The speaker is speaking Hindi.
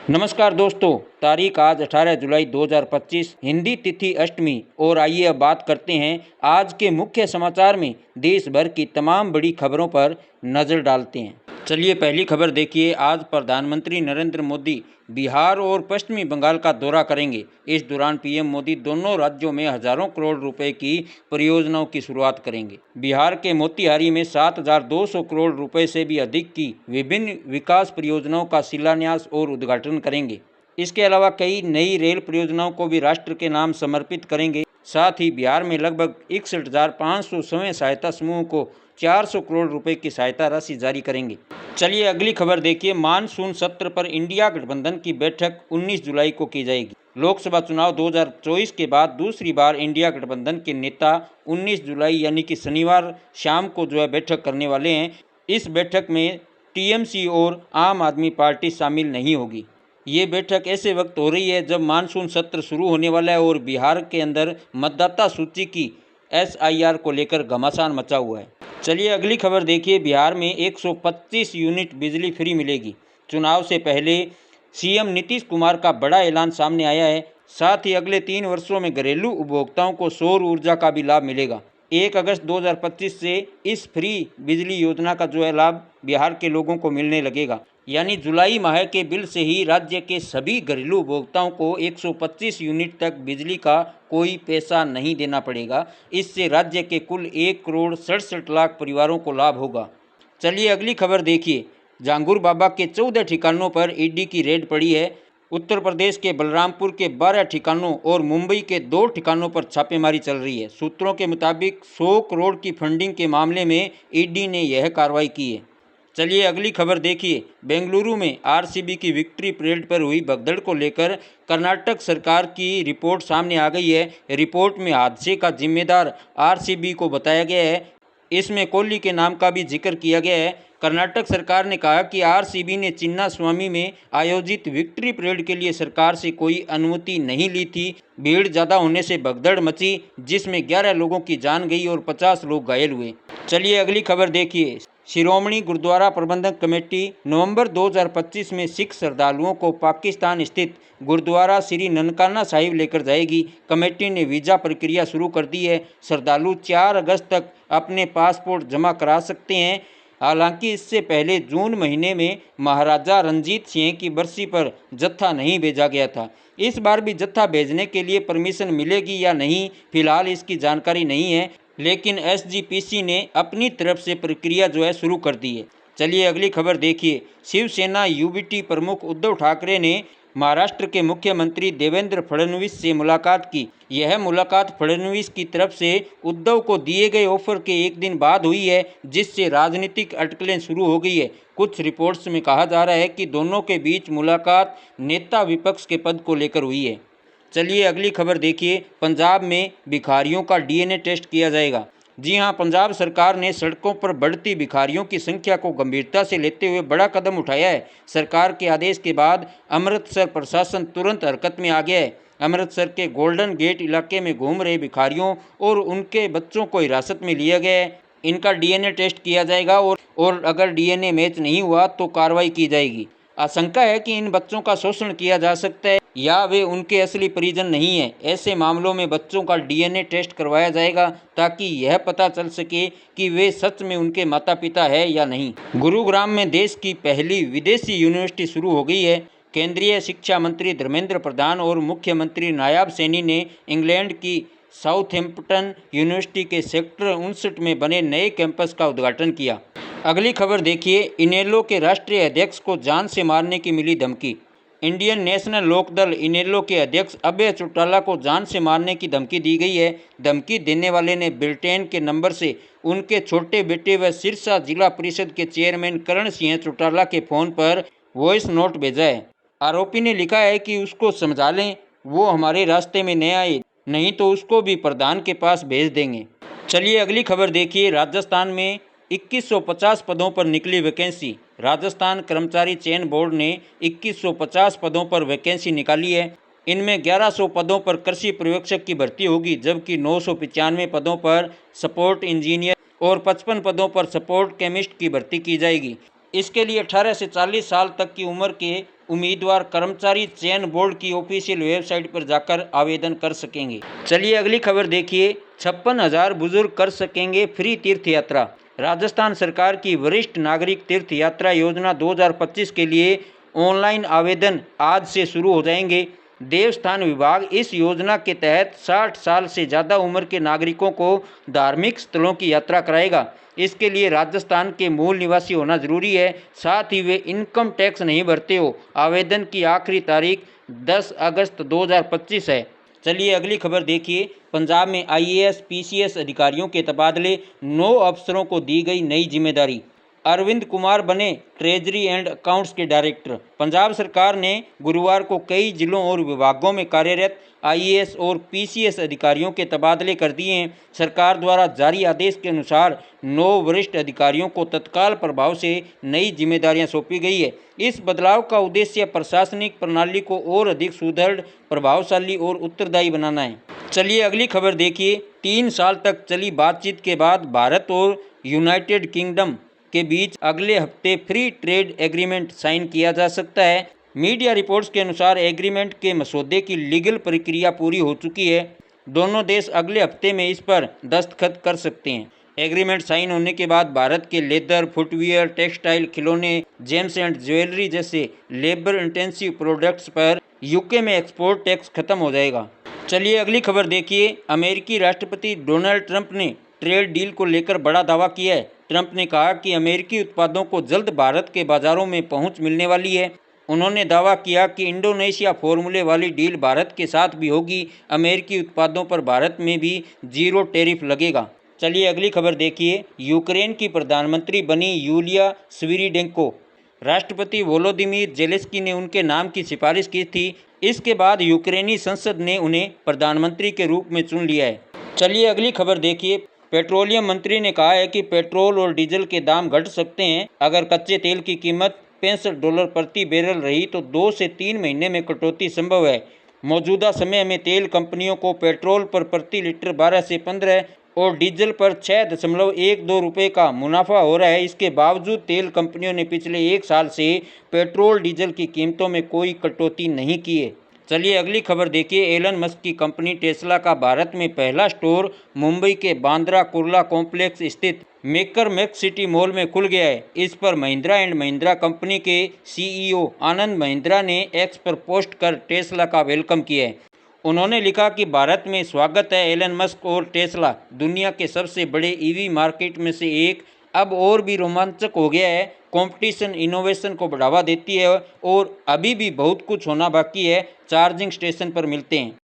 नमस्कार दोस्तों, तारीख आज 18 जुलाई 2025, हिंदी तिथि अष्टमी। और आइए अब बात करते हैं आज के मुख्य समाचार में देश भर की तमाम बड़ी खबरों पर नज़र डालते हैं। चलिए पहली खबर देखिए। आज प्रधानमंत्री नरेंद्र मोदी बिहार और पश्चिमी बंगाल का दौरा करेंगे। इस दौरान पीएम मोदी दोनों राज्यों में हजारों करोड़ रुपए की परियोजनाओं की शुरुआत करेंगे। बिहार के मोतिहारी में 7,200 करोड़ रुपए से भी अधिक की विभिन्न विकास परियोजनाओं का शिलान्यास और उद्घाटन करेंगे। इसके अलावा कई नई रेल परियोजनाओं को भी राष्ट्र के नाम समर्पित करेंगे। साथ ही बिहार में लगभग 61,500 स्वयं सहायता समूह को 400 करोड़ रुपए की सहायता राशि जारी करेंगे। चलिए अगली खबर देखिए। मानसून सत्र पर इंडिया गठबंधन की बैठक 19 जुलाई को की जाएगी। लोकसभा चुनाव 2024 के बाद दूसरी बार इंडिया गठबंधन के नेता 19 जुलाई यानी कि शनिवार शाम को बैठक करने वाले हैं। इस बैठक में टीएमसी और आम आदमी पार्टी शामिल नहीं होगी। ये बैठक ऐसे वक्त हो रही है जब मानसून सत्र शुरू होने वाला है और बिहार के अंदर मतदाता सूची की एसआईआर को लेकर घमासान मचा हुआ है। चलिए अगली खबर देखिए। बिहार में 125 यूनिट बिजली फ्री मिलेगी। चुनाव से पहले सीएम नीतीश कुमार का बड़ा ऐलान सामने आया है। साथ ही अगले 3 वर्षों में घरेलू उपभोक्ताओं को सौर ऊर्जा का भी लाभ मिलेगा। 1 अगस्त 2025 से इस फ्री बिजली योजना का लाभ बिहार के लोगों को मिलने लगेगा। यानी जुलाई माह के बिल से ही राज्य के सभी घरेलू उपभोक्ताओं को 125 यूनिट तक बिजली का कोई पैसा नहीं देना पड़ेगा। इससे राज्य के कुल 1 करोड़ 67 लाख परिवारों को लाभ होगा। चलिए अगली खबर देखिए। जांगूर बाबा के 14 ठिकानों पर ईडी की रेड पड़ी है। उत्तर प्रदेश के बलरामपुर के 12 ठिकानों और मुंबई के 2 ठिकानों पर छापेमारी चल रही है। सूत्रों के मुताबिक 100 करोड़ की फंडिंग के मामले में ईडी ने यह कार्रवाई की है। चलिए अगली खबर देखिए। बेंगलुरु में आरसीबी की विक्ट्री परेड पर हुई भगदड़ को लेकर कर्नाटक सरकार की रिपोर्ट सामने आ गई है। रिपोर्ट में हादसे का जिम्मेदार आरसीबी को बताया गया है। इसमें कोहली के नाम का भी जिक्र किया गया है। कर्नाटक सरकार ने कहा कि आरसीबी ने चिन्नास्वामी में आयोजित विक्ट्री परेड के लिए सरकार से कोई अनुमति नहीं ली थी। भीड़ ज़्यादा होने से भगदड़ मची, जिसमें 11 लोगों की जान गई और 50 लोग घायल हुए। चलिए अगली खबर देखिए। शिरोमणि गुरुद्वारा प्रबंधक कमेटी नवंबर 2025 में सिख श्रद्धालुओं को पाकिस्तान स्थित गुरुद्वारा श्री ननकाना साहिब लेकर जाएगी। कमेटी ने वीज़ा प्रक्रिया शुरू कर दी है। श्रद्धालु 4 अगस्त तक अपने पासपोर्ट जमा करा सकते हैं। हालांकि इससे पहले जून महीने में महाराजा रंजीत सिंह की बरसी पर जत्था नहीं भेजा गया था। इस बार भी जत्था भेजने के लिए परमिशन मिलेगी या नहीं, फिलहाल इसकी जानकारी नहीं है, लेकिन एसजीपीसी ने अपनी तरफ से प्रक्रिया शुरू कर दी है। चलिए अगली खबर देखिए। शिवसेना यूबीटी प्रमुख उद्धव ठाकरे ने महाराष्ट्र के मुख्यमंत्री देवेंद्र फडणवीस से मुलाकात की। यह मुलाकात फडणवीस की तरफ से उद्धव को दिए गए ऑफर के एक दिन बाद हुई है, जिससे राजनीतिक अटकलें शुरू हो गई है। कुछ रिपोर्ट्स में कहा जा रहा है कि दोनों के बीच मुलाकात नेता विपक्ष के पद को लेकर हुई है। चलिए अगली खबर देखिए। पंजाब में भिखारियों का डीएनए टेस्ट किया जाएगा। जी हां, पंजाब सरकार ने सड़कों पर बढ़ती भिखारियों की संख्या को गंभीरता से लेते हुए बड़ा कदम उठाया है। सरकार के आदेश के बाद अमृतसर प्रशासन तुरंत हरकत में आ गया है। अमृतसर के गोल्डन गेट इलाके में घूम रहे भिखारियों और उनके बच्चों को हिरासत में लिया गया है। इनका डीएनए टेस्ट किया जाएगा और अगर डीएनए मैच नहीं हुआ तो कार्रवाई की जाएगी। आशंका है कि इन बच्चों का शोषण किया जा सकता है या वे उनके असली परिजन नहीं हैं। ऐसे मामलों में बच्चों का डीएनए टेस्ट करवाया जाएगा ताकि यह पता चल सके कि वे सच में उनके माता पिता है या नहीं। गुरुग्राम में देश की पहली विदेशी यूनिवर्सिटी शुरू हो गई है। केंद्रीय शिक्षा मंत्री धर्मेंद्र प्रधान और मुख्यमंत्री नायब सैनी ने इंग्लैंड की साउथहैम्पटन यूनिवर्सिटी के सेक्टर 59 में बने नए कैंपस का उद्घाटन किया। अगली खबर देखिए। इनेलो के राष्ट्रीय अध्यक्ष को जान से मारने की मिली धमकी। इंडियन नेशनल लोकदल इनेलो के अध्यक्ष अभय चौटाला को जान से मारने की धमकी दी गई है। धमकी देने वाले ने ब्रिटेन के नंबर से उनके छोटे बेटे व सिरसा जिला परिषद के चेयरमैन करण सिंह चौटाला के फ़ोन पर वॉइस नोट भेजा है। आरोपी ने लिखा है कि उसको समझा लें, वो हमारे रास्ते में न आए, नहीं तो उसको भी प्रधान के पास भेज देंगे। चलिए अगली खबर देखिए। राजस्थान में 2150 पदों पर निकली वैकेंसी। राजस्थान कर्मचारी चयन बोर्ड ने 2150 पदों पर वैकेंसी निकाली है। इनमें 1100 पदों पर कृषि पर्यवेक्षक की भर्ती होगी, जबकि 995 पदों पर सपोर्ट इंजीनियर और 55 पदों पर सपोर्ट केमिस्ट की भर्ती की जाएगी। इसके लिए 18 से 40 साल तक की उम्र के उम्मीदवार कर्मचारी चयन बोर्ड की ऑफिशियल वेबसाइट पर जाकर आवेदन कर सकेंगे। चलिए अगली खबर देखिए, 56,000 बुजुर्ग कर सकेंगे फ्री तीर्थ यात्रा। राजस्थान सरकार की वरिष्ठ नागरिक तीर्थ यात्रा योजना 2025 के लिए ऑनलाइन आवेदन आज से शुरू हो जाएंगे। देवस्थान विभाग इस योजना के तहत 60 साल से ज़्यादा उम्र के नागरिकों को धार्मिक स्थलों की यात्रा कराएगा। इसके लिए राजस्थान के मूल निवासी होना जरूरी है, साथ ही वे इनकम टैक्स नहीं भरते हो। आवेदन की आखिरी तारीख 10 अगस्त 2025 है। चलिए अगली खबर देखिए, पंजाब में IAS PCS अधिकारियों के तबादले, 9 अफसरों को दी गई नई जिम्मेदारी। अरविंद कुमार बने ट्रेजरी एंड अकाउंट्स के डायरेक्टर। पंजाब सरकार ने गुरुवार को कई जिलों और विभागों में कार्यरत IAS और PCS अधिकारियों के तबादले कर दिए हैं। सरकार द्वारा जारी आदेश के अनुसार 9 वरिष्ठ अधिकारियों को तत्काल प्रभाव से नई जिम्मेदारियां सौंपी गई है। इस बदलाव का उद्देश्य प्रशासनिक प्रणाली को और अधिक सुदृढ़, प्रभावशाली और उत्तरदायी बनाना है। चलिए अगली खबर देखिए, 3 साल तक चली बातचीत के बाद भारत और यूनाइटेड किंगडम के बीच अगले हफ्ते फ्री ट्रेड एग्रीमेंट साइन किया जा सकता है। मीडिया रिपोर्ट्स के अनुसार एग्रीमेंट के मसौदे की लीगल प्रक्रिया पूरी हो चुकी है। दोनों देश अगले हफ्ते में इस पर दस्तखत कर सकते हैं। एग्रीमेंट साइन होने के बाद भारत के लेदर, फुटवियर, टेक्सटाइल, खिलौने, जेम्स एंड ज्वेलरी जैसे लेबर इंटेंसिव प्रोडक्ट्स पर यूके में एक्सपोर्ट टैक्स खत्म हो जाएगा। चलिए अगली खबर देखिए, अमेरिकी राष्ट्रपति डोनाल्ड ट्रंप ने ट्रेड डील को लेकर बड़ा दावा किया है। ट्रंप ने कहा कि अमेरिकी उत्पादों को जल्द भारत के बाजारों में पहुंच मिलने वाली है। उन्होंने दावा किया कि इंडोनेशिया फॉर्मूले वाली डील भारत के साथ भी होगी। अमेरिकी उत्पादों पर भारत में भी 0 टैरिफ लगेगा। चलिए अगली खबर देखिए, यूक्रेन की प्रधानमंत्री बनी यूलिया स्विरिडेंको। राष्ट्रपति वोलोदिमीर जेलेंस्की ने उनके नाम की सिफारिश की थी। इसके बाद यूक्रेनी संसद ने उन्हें प्रधानमंत्री के रूप में चुन लिया है। चलिए अगली खबर देखिए, पेट्रोलियम मंत्री ने कहा है कि पेट्रोल और डीजल के दाम घट सकते हैं। अगर कच्चे तेल की कीमत $65 प्रति बैरल रही तो 2 से 3 महीने में कटौती संभव है। मौजूदा समय में तेल कंपनियों को पेट्रोल पर प्रति लीटर 12 से 15 और डीजल पर 6.12 रुपये का मुनाफा हो रहा है। इसके बावजूद तेल कंपनियों ने पिछले 1 साल से पेट्रोल डीजल की कीमतों में कोई कटौती नहीं की है। चलिए अगली खबर देखिए, एलन मस्क की कंपनी टेस्ला का भारत में पहला स्टोर मुंबई के बांद्रा कुर्ला कॉम्प्लेक्स स्थित मेकर मैक्स सिटी मॉल में खुल गया है। इस पर महिंद्रा एंड महिंद्रा कंपनी के CEO आनंद महिंद्रा ने एक्स पर पोस्ट कर टेस्ला का वेलकम किया है। उन्होंने लिखा कि भारत में स्वागत है। एलन मस्क और टेस्ला दुनिया के सबसे बड़े EV मार्केट में से एक अब और भी रोमांचक हो गया है। कंपटीशन इनोवेशन को बढ़ावा देती है और अभी भी बहुत कुछ होना बाकी है। चार्जिंग स्टेशन पर मिलते हैं।